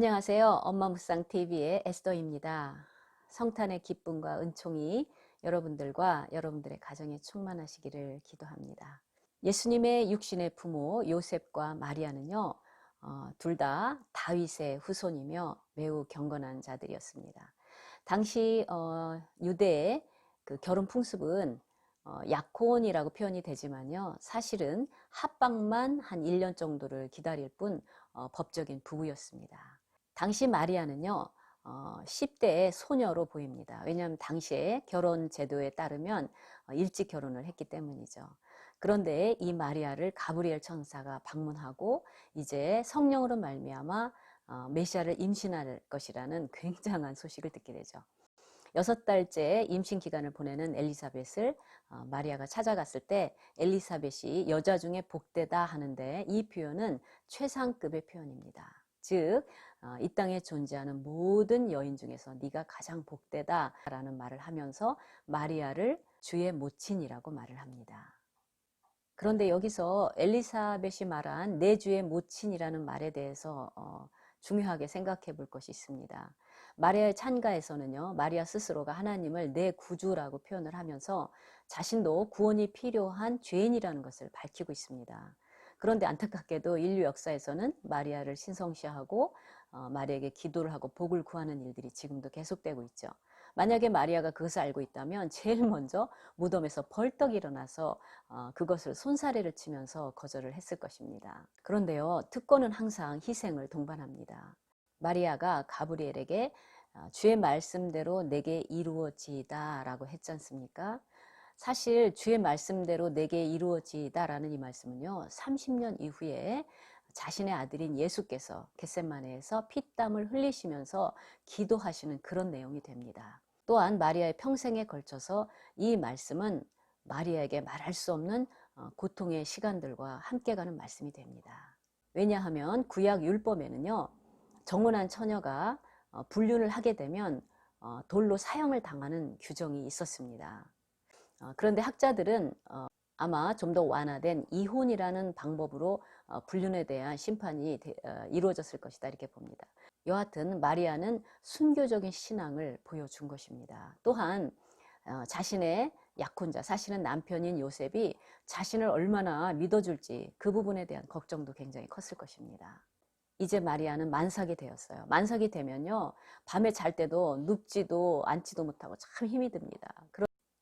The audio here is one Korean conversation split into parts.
안녕하세요. 엄마묵상TV의 에스더입니다. 성탄의 기쁨과 은총이 여러분들과 여러분들의 가정에 충만하시기를 기도합니다. 예수님의 육신의 부모 요셉과 마리아는요, 둘 다 다윗의 후손이며 매우 경건한 자들이었습니다. 당시 유대의 그 결혼 풍습은 약혼이라고 표현이 되지만요, 사실은 합방만 한 1년 정도를 기다릴 뿐 법적인 부부였습니다. 당시 마리아는요, 10대의 소녀로 보입니다. 왜냐하면 당시에 결혼 제도에 따르면 일찍 결혼을 했기 때문이죠. 그런데 이 마리아를 가브리엘 천사가 방문하고 이제 성령으로 말미암아 메시아를 임신할 것이라는 굉장한 소식을 듣게 되죠. 6달째 임신 기간을 보내는 엘리사벳을 마리아가 찾아갔을 때 엘리사벳이 여자 중에 복되다 하는데, 이 표현은 최상급의 표현입니다. 즉, 이 땅에 존재하는 모든 여인 중에서 네가 가장 복되다 라는 말을 하면서 마리아를 주의 모친이라고 말을 합니다. 그런데 여기서 엘리사벳이 말한 내 주의 모친이라는 말에 대해서 중요하게 생각해 볼 것이 있습니다. 마리아의 찬가에서는요, 마리아 스스로가 하나님을 내 구주라고 표현을 하면서 자신도 구원이 필요한 죄인이라는 것을 밝히고 있습니다. 그런데 안타깝게도 인류 역사에서는 마리아를 신성시하고 마리아에게 기도를 하고 복을 구하는 일들이 지금도 계속되고 있죠. 만약에 마리아가 그것을 알고 있다면 제일 먼저 무덤에서 벌떡 일어나서 그것을 손사래를 치면서 거절을 했을 것입니다. 그런데요, 특권은 항상 희생을 동반합니다. 마리아가 가브리엘에게 주의 말씀대로 내게 이루어지이다 라고 했지 않습니까? 사실 주의 말씀대로 내게 이루어지이다 라는 이 말씀은요, 30년 이후에 자신의 아들인 예수께서 겟세마네에서 피땀을 흘리시면서 기도하시는 그런 내용이 됩니다. 또한 마리아의 평생에 걸쳐서 이 말씀은 마리아에게 말할 수 없는 고통의 시간들과 함께 가는 말씀이 됩니다. 왜냐하면 구약 율법에는요, 정혼한 처녀가 불륜을 하게 되면 돌로 사형을 당하는 규정이 있었습니다. 그런데 학자들은 아마 좀 더 완화된 이혼이라는 방법으로 불륜에 대한 심판이 이루어졌을 것이다 이렇게 봅니다. 여하튼 마리아는 순교적인 신앙을 보여준 것입니다. 또한 자신의 약혼자, 사실은 남편인 요셉이 자신을 얼마나 믿어줄지 그 부분에 대한 걱정도 굉장히 컸을 것입니다. 이제 마리아는 만삭이 되었어요. 만삭이 되면요, 밤에 잘 때도 눕지도 앉지도 못하고 참 힘이 듭니다.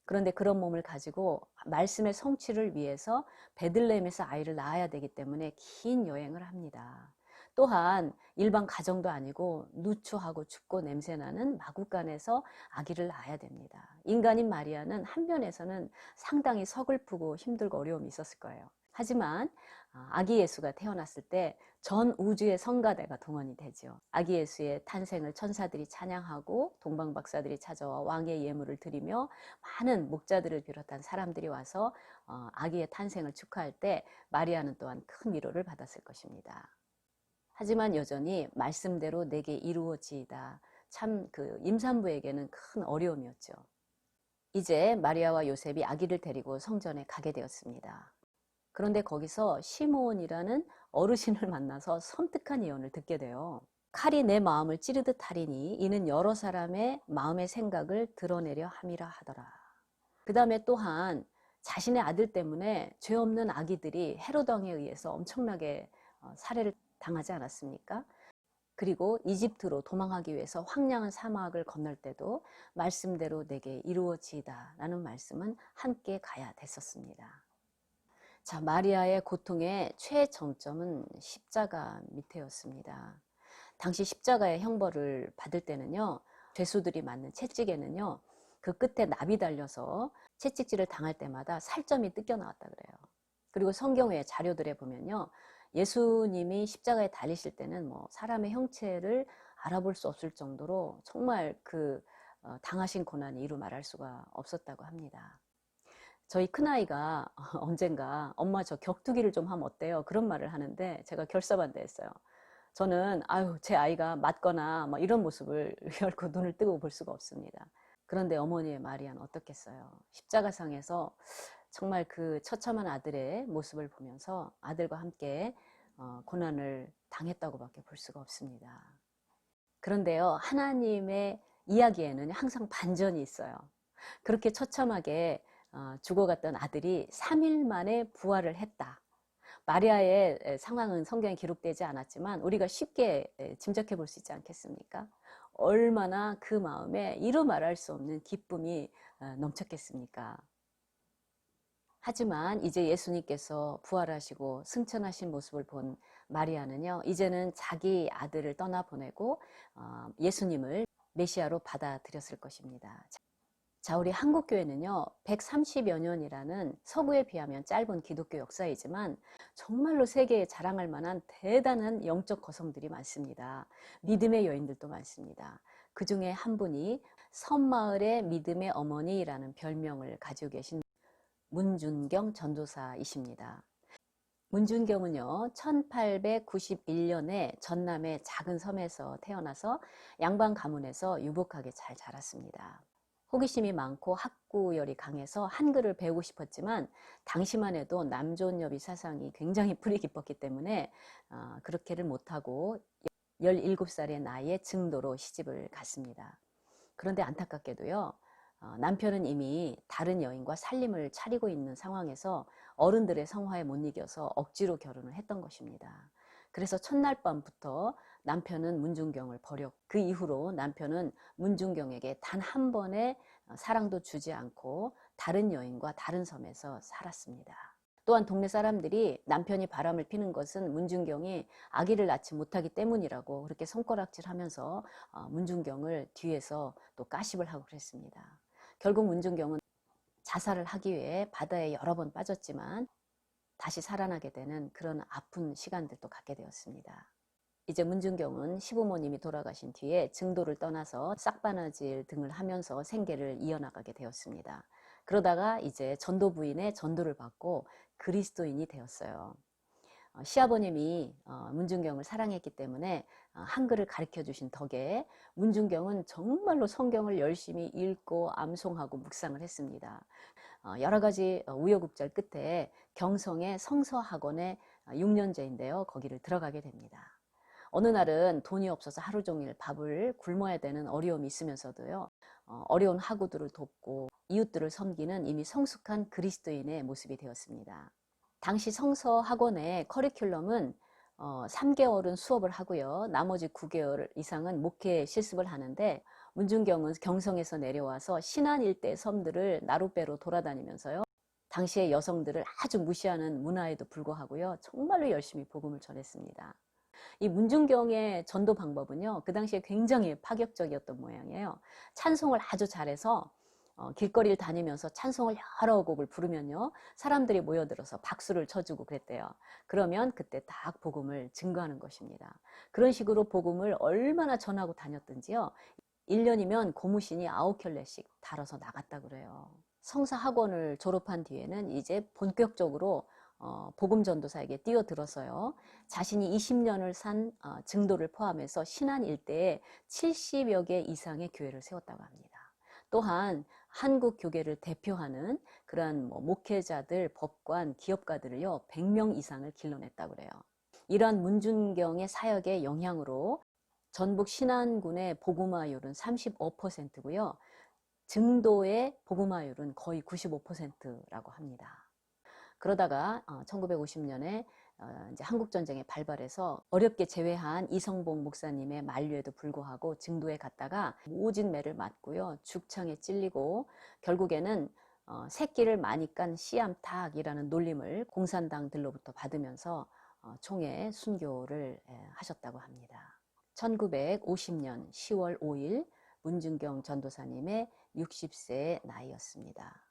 그런데 그런 몸을 가지고 말씀의 성취를 위해서 베들레헴에서 아이를 낳아야 되기 때문에 긴 여행을 합니다. 또한 일반 가정도 아니고 누추하고 춥고 냄새나는 마구간에서 아기를 낳아야 됩니다. 인간인 마리아는 한 면에서는 상당히 서글프고 힘들고 어려움이 있었을 거예요. 하지만 아기 예수가 태어났을 때 전 우주의 성가대가 동원이 되죠. 아기 예수의 탄생을 천사들이 찬양하고 동방박사들이 찾아와 왕의 예물을 드리며 많은 목자들을 비롯한 사람들이 와서 아기의 탄생을 축하할 때 마리아는 또한 큰 위로를 받았을 것입니다. 하지만 여전히 말씀대로 내게 이루어지이다, 참 그 임산부에게는 큰 어려움이었죠. 이제 마리아와 요셉이 아기를 데리고 성전에 가게 되었습니다. 그런데 거기서 시므온이라는 어르신을 만나서 섬뜩한 예언을 듣게 돼요. 칼이 내 마음을 찌르듯 하리니 이는 여러 사람의 마음의 생각을 드러내려 함이라 하더라. 그 다음에 또한 자신의 아들 때문에 죄 없는 아기들이 헤롯 왕에 의해서 엄청나게 살해를 당하지 않았습니까? 그리고 이집트로 도망하기 위해서 황량한 사막을 건널 때도 말씀대로 내게 이루어지이다 라는 말씀은 함께 가야 됐었습니다. 자, 마리아의 고통의 최정점은 십자가 밑에였습니다. 당시 십자가의 형벌을 받을 때는요, 죄수들이 맞는 채찍에는요, 그 끝에 납이 달려서 채찍질을 당할 때마다 살점이 뜯겨 나왔다 그래요. 그리고 성경의 자료들에 보면요, 예수님이 십자가에 달리실 때는 뭐 사람의 형체를 알아볼 수 없을 정도로 정말 그 당하신 고난이 이루 말할 수가 없었다고 합니다. 저희 큰아이가 언젠가 엄마 저 격투기를 좀 하면 어때요? 그런 말을 하는데 제가 결사반대했어요. 저는 아유 제 아이가 맞거나 뭐 이런 모습을 결코 눈을 뜨고 볼 수가 없습니다. 그런데 어머니의 마리아는 어떻겠어요? 십자가상에서 정말 그 처참한 아들의 모습을 보면서 아들과 함께 고난을 당했다고밖에 볼 수가 없습니다. 그런데요, 하나님의 이야기에는 항상 반전이 있어요. 그렇게 처참하게 죽어갔던 아들이 3일 만에 부활을 했다. 마리아의 상황은 성경에 기록되지 않았지만 우리가 쉽게 짐작해 볼 수 있지 않겠습니까? 얼마나 그 마음에 이루 말할 수 없는 기쁨이 넘쳤겠습니까? 하지만 이제 예수님께서 부활하시고 승천하신 모습을 본 마리아는요, 이제는 자기 아들을 떠나보내고 예수님을 메시아로 받아들였을 것입니다. 자, 우리 한국교회는요, 130여 년이라는 서구에 비하면 짧은 기독교 역사이지만 정말로 세계에 자랑할 만한 대단한 영적 거성들이 많습니다. 믿음의 여인들도 많습니다. 그 중에 한 분이 섬마을의 믿음의 어머니라는 별명을 가지고 계신 문준경 전도사이십니다. 문준경은요, 1891년에 전남의 작은 섬에서 태어나서 양반 가문에서 유복하게 잘 자랐습니다. 호기심이 많고 학구열이 강해서 한글을 배우고 싶었지만 당시만 해도 남존여비 사상이 굉장히 뿌리 깊었기 때문에 그렇게를 못하고 17살의 나이에 증도로 시집을 갔습니다. 그런데 안타깝게도요, 남편은 이미 다른 여인과 살림을 차리고 있는 상황에서 어른들의 성화에 못 이겨서 억지로 결혼을 했던 것입니다. 그래서 첫날 밤부터 남편은 문준경을 버렸고 그 이후로 남편은 문준경에게 단 한 번의 사랑도 주지 않고 다른 여인과 다른 섬에서 살았습니다. 또한 동네 사람들이 남편이 바람을 피는 것은 문준경이 아기를 낳지 못하기 때문이라고 그렇게 손가락질하면서 문준경을 뒤에서 또 가십을 하고 그랬습니다. 결국 문준경은 자살을 하기 위해 바다에 여러 번 빠졌지만 다시 살아나게 되는 그런 아픈 시간들도 갖게 되었습니다. 이제 문준경은 시부모님이 돌아가신 뒤에 증도를 떠나서 싹바느질 등을 하면서 생계를 이어나가게 되었습니다. 그러다가 이제 전도 부인의 전도를 받고 그리스도인이 되었어요. 시아버님이 문준경을 사랑했기 때문에 한글을 가르쳐 주신 덕에 문준경은 정말로 성경을 열심히 읽고 암송하고 묵상을 했습니다. 여러 가지 우여곡절 끝에 경성의 성서학원에 6년제인데요. 거기를 들어가게 됩니다. 어느 날은 돈이 없어서 하루 종일 밥을 굶어야 되는 어려움이 있으면서도요, 어려운 학우들을 돕고 이웃들을 섬기는 이미 성숙한 그리스도인의 모습이 되었습니다. 당시 성서학원의 커리큘럼은 3개월은 수업을 하고요, 나머지 9개월 이상은 목회 실습을 하는데 문준경은 경성에서 내려와서 신안 일대 섬들을 나룻배로 돌아다니면서요, 당시의 여성들을 아주 무시하는 문화에도 불구하고요, 정말로 열심히 복음을 전했습니다. 이 문준경의 전도 방법은요, 그 당시에 굉장히 파격적이었던 모양이에요. 찬송을 아주 잘해서 길거리를 다니면서 찬송을 여러 곡을 부르면요, 사람들이 모여들어서 박수를 쳐주고 그랬대요. 그러면 그때 딱 복음을 증거하는 것입니다. 그런 식으로 복음을 얼마나 전하고 다녔던지요, 1년이면 고무신이 9켤레씩 달아서 나갔다 그래요. 성사학원을 졸업한 뒤에는 이제 본격적으로 복음 전도사에게 뛰어들어서요, 자신이 20년을 산 증도를 포함해서 신안 일대에 70여 개 이상의 교회를 세웠다고 합니다. 또한 한국 교계를 대표하는 그러한 목회자들, 법관, 기업가들을요, 100명 이상을 길러냈다고 그래요. 이러한 문준경의 사역의 영향으로 전북 신안군의 복음화율은 35%고요. 증도의 복음화율은 거의 95%라고 합니다. 그러다가 1950년에 이제 한국전쟁에 발발해서 어렵게 제외한 이성봉 목사님의 만류에도 불구하고 증도에 갔다가 모진매를 맞고요, 죽창에 찔리고 결국에는 새끼를 많이 깐 씨암탉이라는 놀림을 공산당들로부터 받으면서 총에 순교를 하셨다고 합니다. 1950년 10월 5일 문준경 전도사님의 60세의 나이였습니다.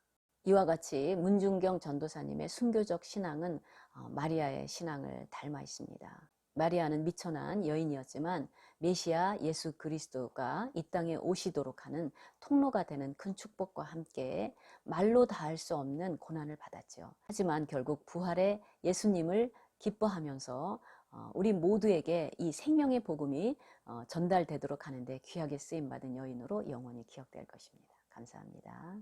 이와 같이 문준경 전도사님의 순교적 신앙은 마리아의 신앙을 닮아 있습니다. 마리아는 미천한 여인이었지만 메시아 예수 그리스도가 이 땅에 오시도록 하는 통로가 되는 큰 축복과 함께 말로 다할 수 없는 고난을 받았죠. 하지만 결국 부활의 예수님을 기뻐하면서 우리 모두에게 이 생명의 복음이 전달되도록 하는데 귀하게 쓰임받은 여인으로 영원히 기억될 것입니다. 감사합니다.